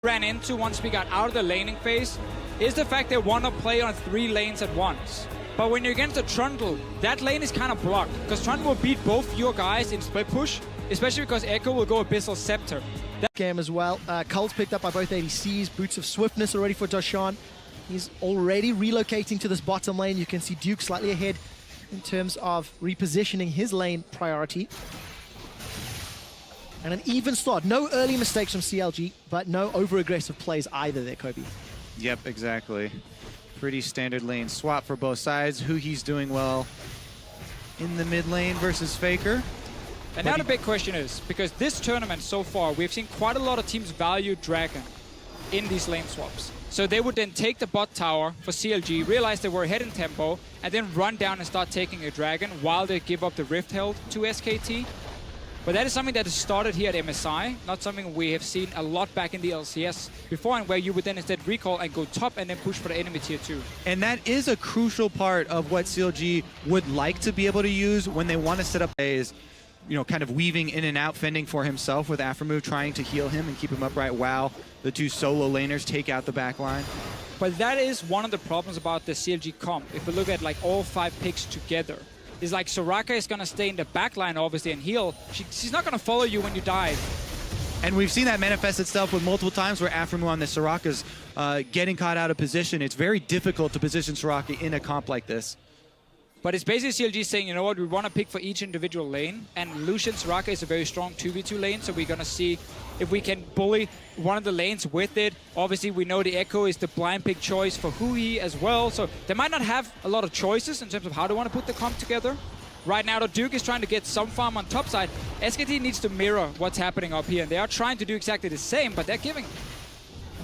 ran into once we got out of the laning phase is the fact they want to play on 3 lanes at once. But when you're against a Trundle, that lane is kind of blocked, because Trundle will beat both your guys in split push, especially because Echo will go Abyssal Scepter. That game as well. Cult's picked up by both ADCs, Boots of Swiftness already for Darshan. He's already relocating to this bottom lane. You can see Duke slightly ahead in terms of repositioning his lane priority. And an even start. No early mistakes from CLG, but no over-aggressive plays either there, Kobe. Yep, exactly. Pretty standard lane swap for both sides. Huhi's doing well in the mid lane versus Faker. And now the big question is, because this tournament so far, we've seen quite a lot of teams value Dragon in these lane swaps. So they would then take the bot tower for CLG, realize they were ahead in tempo, and then run down and start taking a Dragon while they give up the Rift Held to SKT. But that is something that has started here at MSI, not something we have seen a lot back in the LCS before, and where you would then instead recall and go top and then push for the enemy tier 2. And that is a crucial part of what CLG would like to be able to use when they want to set up plays, you know, kind of weaving in and out, fending for himself with Afromove, trying to heal him and keep him upright while the 2 solo laners take out the back line. But that is one of the problems about the CLG comp. If we look at like all 5 picks together, is like Soraka is going to stay in the back line, obviously, and heal. She's not going to follow you when you dive. And we've seen that manifest itself with multiple times where Afromove on the Soraka's getting caught out of position. It's very difficult to position Soraka in a comp like this. But it's basically CLG saying, you know what, we want to pick for each individual lane, and Lucian Soraka is a very strong 2v2 lane, so we're going to see if we can bully one of the lanes with it. Obviously, we know the Echo is the blind pick choice for Hui as well, so they might not have a lot of choices in terms of how they want to put the comp together. Right now, the Duke is trying to get some farm on top side. SKT needs to mirror what's happening up here, and they are trying to do exactly the same, but they're giving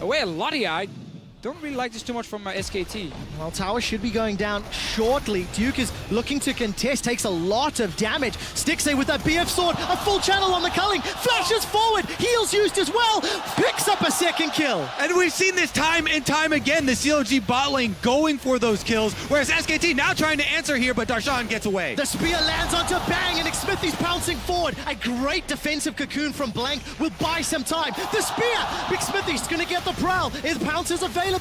away a lot here. I don't really like this too much from SKT. Well, tower should be going down shortly. Duke is looking to contest, takes a lot of damage. Stixxay with that BF sword, a full channel on the culling, flashes forward, heals used as well, picks up a second kill. And we've seen this time and time again, the CLG bot lane going for those kills, whereas SKT now trying to answer here, but Darshan gets away. The spear lands onto Bang, and Xmithie's pouncing forward. A great defensive cocoon from Blank will buy some time. The spear, Xmithie's gonna get the prowl. His pounce is available.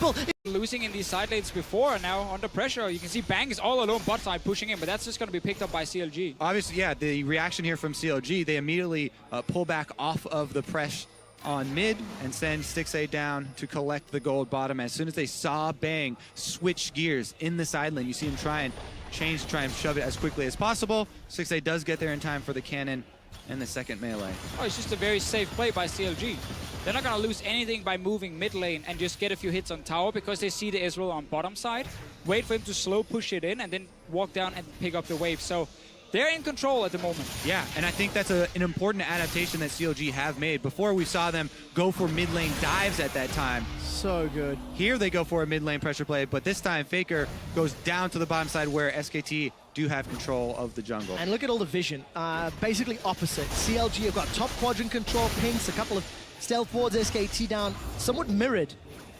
Losing in these side lanes before, and now under pressure. You can see Bang is all alone bot side pushing in, but that's just going to be picked up by CLG. Obviously, yeah, the reaction here from CLG, they immediately pull back off of the press on mid and send Stixxay down to collect the gold bottom. As soon as they saw Bang switch gears in the side lane, you see him try and change, try and shove it as quickly as possible. Stixxay does get there in time for the cannon and the second melee. Oh, it's just a very safe play by CLG. They're not going to lose anything by moving mid lane and just get a few hits on tower, because they see the Ezreal on bottom side, wait for him to slow push it in, and then walk down and pick up the wave. So they're in control at the moment. Yeah, and I think that's an important adaptation that CLG have made. Before, we saw them go for mid lane dives at that time. So good. Here they go for a mid lane pressure play, but this time Faker goes down to the bottom side where SKT do have control of the jungle. And look at all the vision. Basically opposite. CLG have got top quadrant control, pinks, a couple of stealth wards, SKT down, somewhat mirrored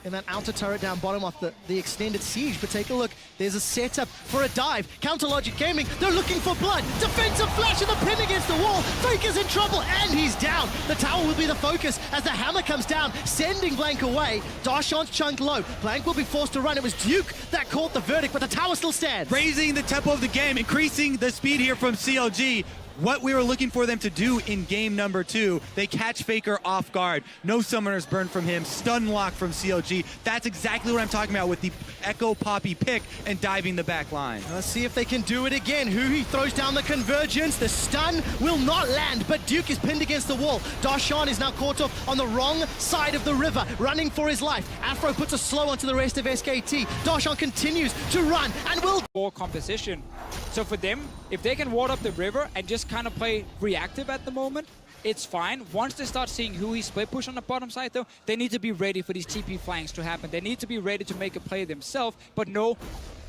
in that outer turret down bottom off the extended siege. But take a look, there's a setup for a dive. Counter Logic Gaming, they're looking for blood. Defensive flash and the pin against the wall. Faker's in trouble, and he's down. The tower will be the focus as the hammer comes down, sending Blank away. Darshan's chunk low. Blank will be forced to run. It was Duke that caught the verdict, but the tower still stands. Raising the tempo of the game, increasing the speed here from CLG. What we were looking for them to do in game number 2, they catch Faker off guard. No summoners burn from him, stun lock from CLG. That's exactly what I'm talking about with the Echo Poppy pick and diving the back line. Let's see if they can do it again. Hui throws down the convergence. The stun will not land, but Duke is pinned against the wall. Darshan is now caught up on the wrong side of the river, running for his life. Afro puts a slow onto the rest of SKT. Darshan continues to run and will... More composition. So for them, if they can ward up the river and just kind of play reactive at the moment, it's fine. Once they start seeing Hui split push on the bottom side, though, they need to be ready for these TP flanks to happen. They need to be ready to make a play themselves, but know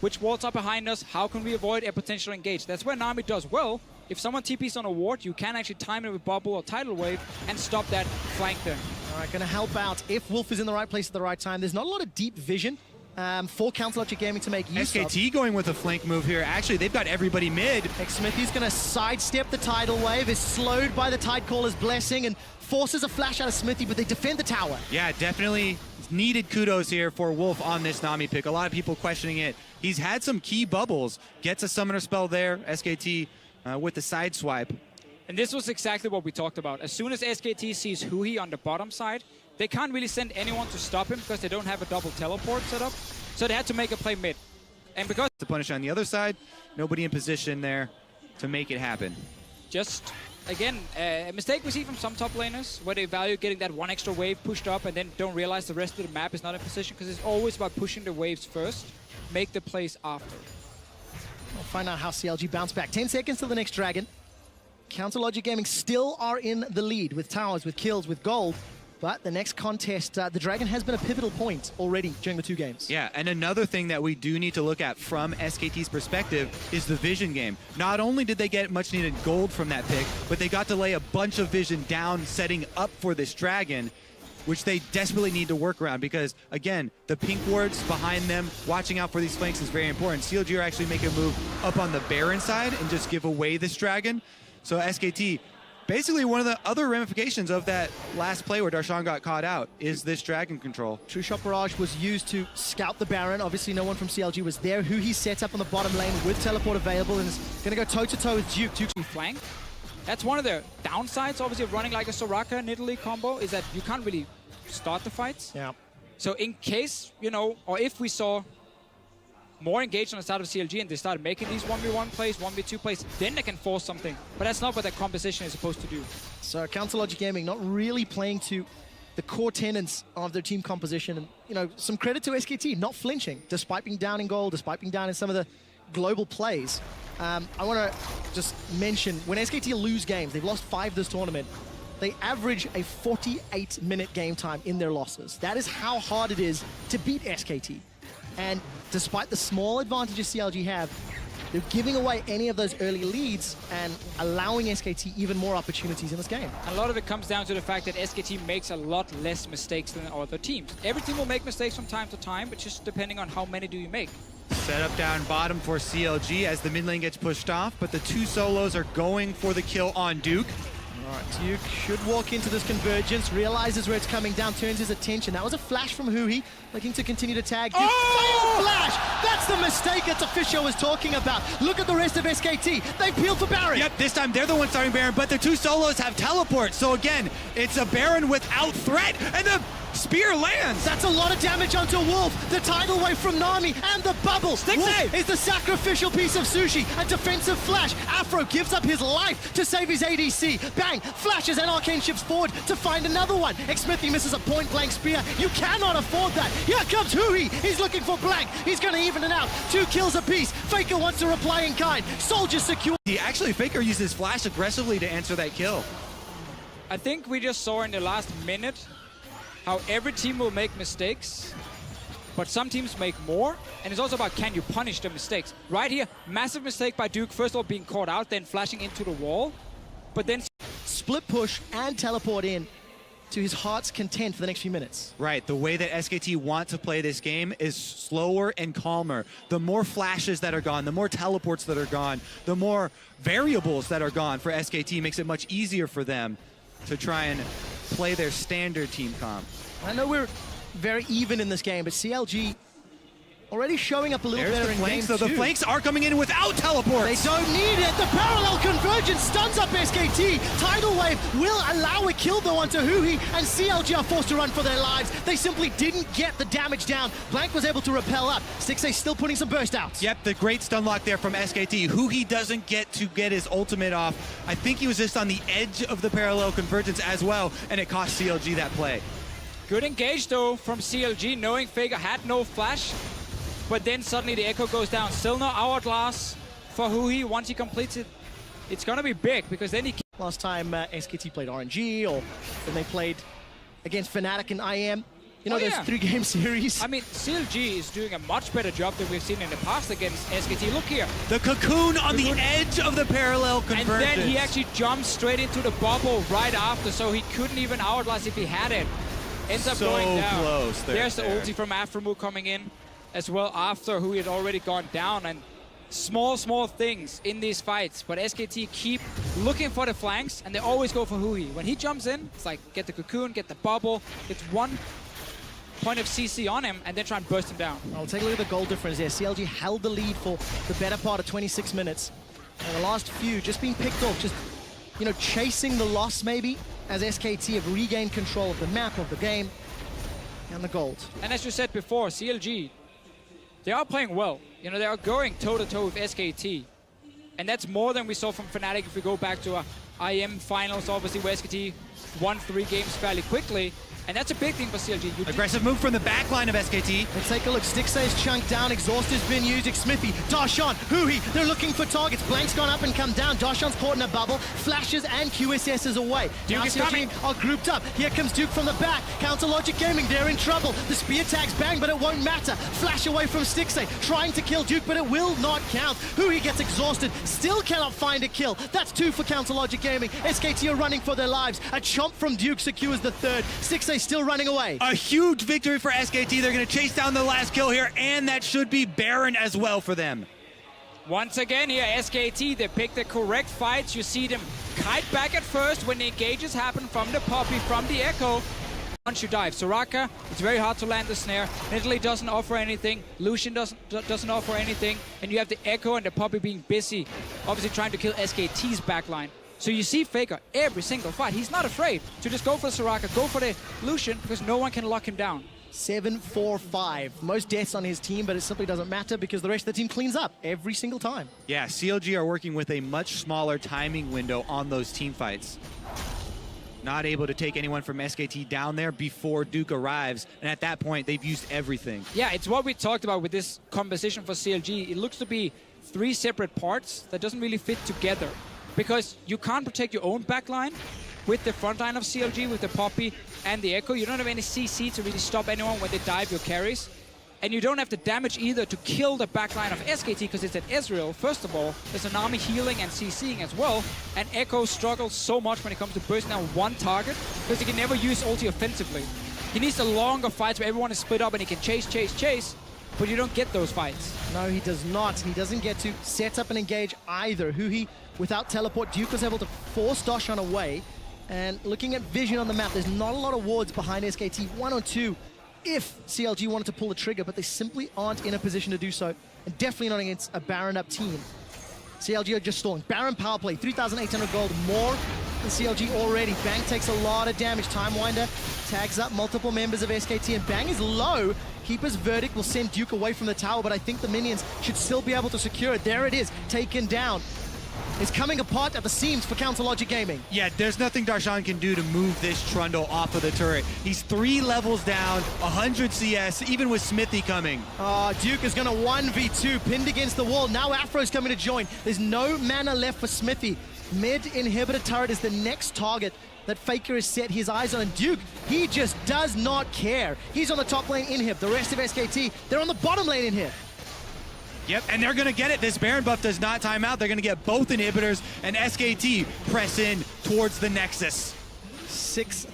which walls are behind us, how can we avoid a potential engage. That's where Nami does well. If someone TPs on a ward, you can actually time it with bubble or tidal wave and stop that flank then. All right, going to help out if Wolf is in the right place at the right time. There's not a lot of deep vision for Counterlogic Gaming to make use of. SKT going with a flank move here. Actually, they've got everybody mid. Smithy's going to sidestep the tidal wave, is slowed by the Tidecaller's blessing, and forces a flash out of Smithy, but they defend the tower. Yeah, definitely needed kudos here for Wolf on this Nami pick. A lot of people questioning it. He's had some key bubbles. Gets a summoner spell there. SKT with the side swipe. And this was exactly what we talked about. As soon as SKT sees Huhi on the bottom side, they can't really send anyone to stop him because they don't have a double teleport set up. So they had to make a play mid. And because To punish on the other side, nobody in position there to make it happen. just, again, a mistake we see from some top laners where they value getting that one extra wave pushed up and then don't realize the rest of the map is not in position, because it's always about pushing the waves first, make the plays after. We'll find out how CLG bounce back. 10 seconds till the next dragon. Counterlogic Gaming still are in the lead with towers, with kills, with gold. But the next contest, the dragon has been a pivotal point already during the 2 games. Yeah, and another thing that we do need to look at from SKT's perspective is the vision game. Not only did they get much needed gold from that pick, but they got to lay a bunch of vision down, setting up for this dragon, which they desperately need to work around because, again, the pink wards behind them, watching out for these flanks is very important. CLG are actually making a move up on the Baron side and just give away this dragon. So SKT, basically one of the other ramifications of that last play where Darshan got caught out is this dragon control. True Shot Barrage was used to scout the Baron. Obviously, no one from CLG was there. Who he sets up on the bottom lane with teleport available and is going to go toe-to-toe with Duke. Duke's Flank. That's one of the downsides, obviously, of running like a Soraka and Italy combo, is that you can't really start the fights. Yeah. So in case, you know, or if we saw more engaged on the side of CLG and they started making these 1v1 plays, 1v2 plays, then they can force something. But that's not what that composition is supposed to do. So Counterlogic Gaming not really playing to the core tenets of their team composition. And, you know, some credit to SKT, not flinching, despite being down in gold, despite being down in some of the global plays. I want to just mention, when SKT lose games, they've lost 5 this tournament, they average a 48-minute game time in their losses. That is how hard it is to beat SKT. And despite the small advantages CLG have, they're giving away any of those early leads and allowing SKT even more opportunities in this game. And a lot of it comes down to the fact that SKT makes a lot less mistakes than other teams. Every team will make mistakes from time to time, but just depending on how many do you make. Set up down bottom for CLG as the mid lane gets pushed off, but the 2 solos are going for the kill on Duke. All right, Duke should walk into this convergence, realizes where it's coming down, turns his attention. That was a flash from Huhi, looking to continue to tag. Duke, flash! That's the mistake that Official was talking about. Look at the rest of SKT. They peeled for Baron. Yep, this time they're the ones starting Baron, but the 2 solos have teleport. So again, it's a Baron without threat, and the spear lands. That's a lot of damage onto Wolf. The tidal wave from Nami and the bubble. Wolf is the sacrificial piece of sushi. A defensive flash. Afro gives up his life to save his ADC. Bang! Flashes and Arcane shifts forward to find another one. Smithy misses a point-blank spear. You cannot afford that. Here comes Huhi. He's looking for blank. He's going to even it out. 2 kills apiece. Faker wants to reply in kind. Soldier secure. Actually, Faker uses flash aggressively to answer that kill. I think we just saw in the last minute how every team will make mistakes, but some teams make more, and it's also about can you punish the mistakes. Right here, massive mistake by Duke, first of all being caught out, then flashing into the wall, but then split push and teleport in to his heart's content for the next few minutes. Right, the way that SKT want to play this game is slower and calmer. The more flashes that are gone, the more teleports that are gone, the more variables that are gone for SKT makes it much easier for them to try and play their standard team comp. I know we're very even in this game, but CLG already showing up a little better in game 2. So the flanks are coming in without teleports. They don't need it. The parallel convergence stuns up SKT. Tidal wave will allow a kill though onto Huhi, and CLG are forced to run for their lives. They simply didn't get the damage down. Blank was able to repel up. 6A still putting some burst outs. Yep, the great stun lock there from SKT. Huhi doesn't get to get his ultimate off. I think he was just on the edge of the parallel convergence as well, and it cost CLG that play. good engage though from CLG, knowing Faker had no flash. But then suddenly the Echo goes down. Still no hourglass for Huhi. Once he completes it, it's going to be big because then he... Last time SKT played RNG, or when they played against Fnatic and IM. You know, those 3-game series. I mean, CLG is doing a much better job than we've seen in the past against SKT. Look here. The cocoon on the edge of the parallel convergence. And then he actually jumps straight into the bubble right after, so he couldn't even hourglass if he had it. Ends up going down. Close there. There's the ulti from Afromu coming in. as well after who had already gone down. And small things in these fights, but SKT keep looking for the flanks, and they always go for Hui. When he jumps in, it's like get the cocoon, get the bubble, get one point of CC on him, and then try and burst him down. I'll take a look at the goal difference there. CLG held the lead for the better part of 26 minutes. And the last few just being picked off, just, you know, chasing the loss maybe, as SKT have regained control of the map, of the game, and the gold. And as you said before, CLG, they are playing well. You know, they are going toe-to-toe with SKT. And that's more than we saw from Fnatic if we go back to our IM finals, obviously, where SKT won 3 games fairly quickly. And that's a big thing for CLG. Aggressive move from the back line of SKT. Let's take a look. Stixay's chunked down. Exhaust has been used. Smithy, Darshan, Hui. They're looking for targets. Blank's gone up and come down. Darshan's caught in a bubble. Flashes and QSS's away. Duke is coming. Are grouped up. Here comes Duke from the back. Counter Logic Gaming. They're in trouble. The spear tags bang, but it won't matter. Flash away from Stixay. Trying to kill Duke, but it will not count. Hui gets exhausted. Still cannot find a kill. That's 2 for Counter Logic Gaming. SKT are running for their lives. A chomp from Duke secures the 3rd. Stixay still running away. A huge victory for SKT. They're going to chase down the last kill here, and that should be Baron as well for them. Once again here, SKT, they pick the correct fights. You see them kite back at first when the engages happen from the Poppy, from the Echo. Once you dive, Soraka, it's very hard to land the snare. Italy doesn't offer anything. Lucian doesn't offer anything. And you have the Echo and the Poppy being busy, obviously trying to kill SKT's backline. So you see Faker every single fight. He's not afraid to just go for the Soraka, go for the Lucian, because no one can lock him down. 7-4-5. Most deaths on his team, but it simply doesn't matter because the rest of the team cleans up every single time. Yeah, CLG are working with a much smaller timing window on those team fights. Not able to take anyone from SKT down there before Duke arrives, and at that point, they've used everything. Yeah, it's what we talked about with this composition for CLG. It looks to be 3 separate parts that doesn't really fit together, because you can't protect your own backline with the front line of CLG, with the Poppy and the Echo. You don't have any CC to really stop anyone when they dive your carries. And you don't have the damage either to kill the backline of SKT, because it's at Ezreal. First of all, there's an army healing and CCing as well. And Echo struggles so much when it comes to bursting down one target, because he can never use ulti offensively. He needs the longer fights where everyone is split up and he can chase, but you don't get those fights. No, he does not. He doesn't get to set up and engage either. Hui, without teleport, Duke was able to force Darshan away. And looking at vision on the map, there's not a lot of wards behind SKT. 1 or 2 if CLG wanted to pull the trigger, but they simply aren't in a position to do so. And definitely not against a Baron up team. CLG are just stalling. Baron power play, 3,800 gold, more than CLG already. Bang takes a lot of damage. Timewinder tags up multiple members of SKT, and Bang is low. Keeper's verdict will send Duke away from the tower, but I think the minions should still be able to secure it. There it is, taken down. It's coming apart at the seams for Counter Logic Gaming. Yeah, there's nothing Darshan can do to move this Trundle off of the turret. He's 3 levels down, 100 CS, even with Smithy coming. Duke is going to 1v2, pinned against the wall. Now Afro's coming to join. There's no mana left for Smithy. Mid inhibitor turret is the next target that Faker has set his eyes on. And Duke, he just does not care. He's on the top lane inhib. The rest of SKT, they're on the bottom lane inhib. Yep, and they're going to get it. This Baron buff does not time out. They're going to get both inhibitors, and SKT press in towards the Nexus. 6